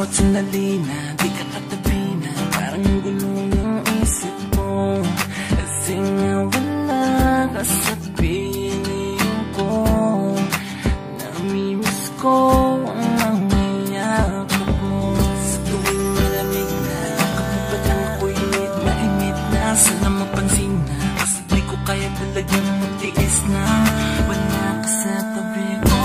bawat sandali na di ka katabi na parang gulo yung isip ko. Kasi nga wala ka sa piling ko. Namimiss ko ang mayakap mo. Sa tuwing malamig na kapag lang ako'y init na init na. Sana mapansin na kasi di ko kaya talagang magtiis na wala ka sa tabi ko.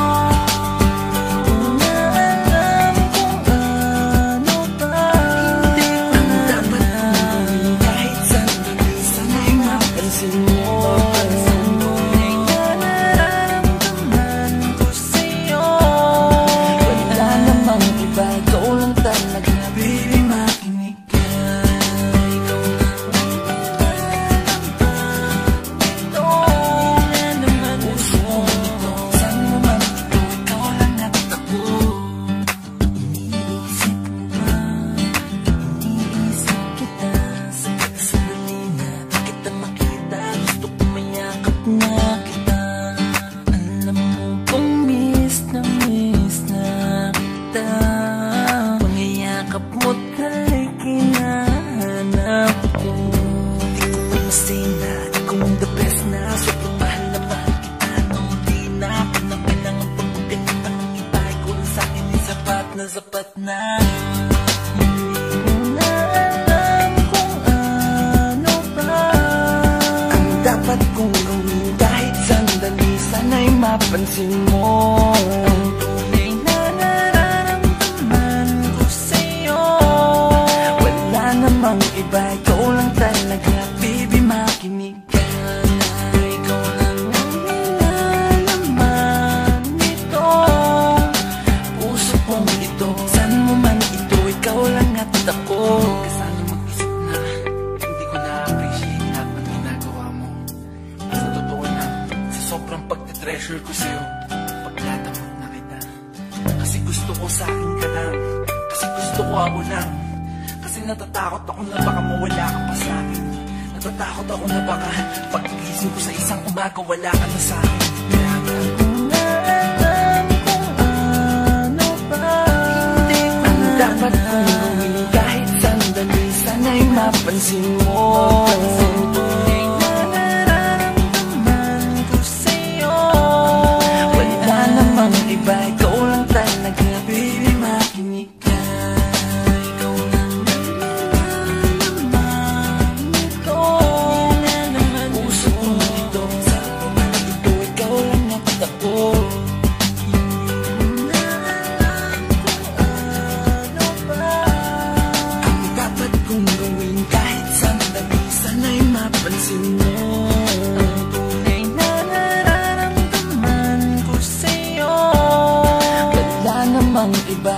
Sapat na hindi mo na alam kung ano ba ang dapat kong gawin kahit sandali. Sana'y mapansin mo ang tunay na nararamdaman ko sa'yo. Wala namang iba, ikaw lang talaga. Baby, makinig ka na, ikaw lang ang nilalaman nito. Puso kong ito, saan mo man ito, ikaw lang at ako. Kasano mag-isip na hindi ko na-appreciate lahat ng ginagawa mo. Sa totoo lang, sa sobrang pagte-treasure ko sa'yo, paglatamot na kita. Kasi gusto ko sa akin ka lang, kasi gusto ko ako lang. Kasi natatakot ako na baka mawala ka pa sa akin. Natatakot ako na baka pag-igising ko sa isang umaga wala ka na sa akin. Kaya nga dapat kong gawin kahit sandali. Sana'y mapansin mo ang tunay na nararamdaman ko sa'yo. Wala namang iba, ikaw lang talaga. Baby, makinig ka, ikaw lang nilalaman ito. Puso kong ito, saan mo man ito, ikaw lang at ako. Pansin mo ang tunay na nararamdaman ko sa'yo. Wala namang iba.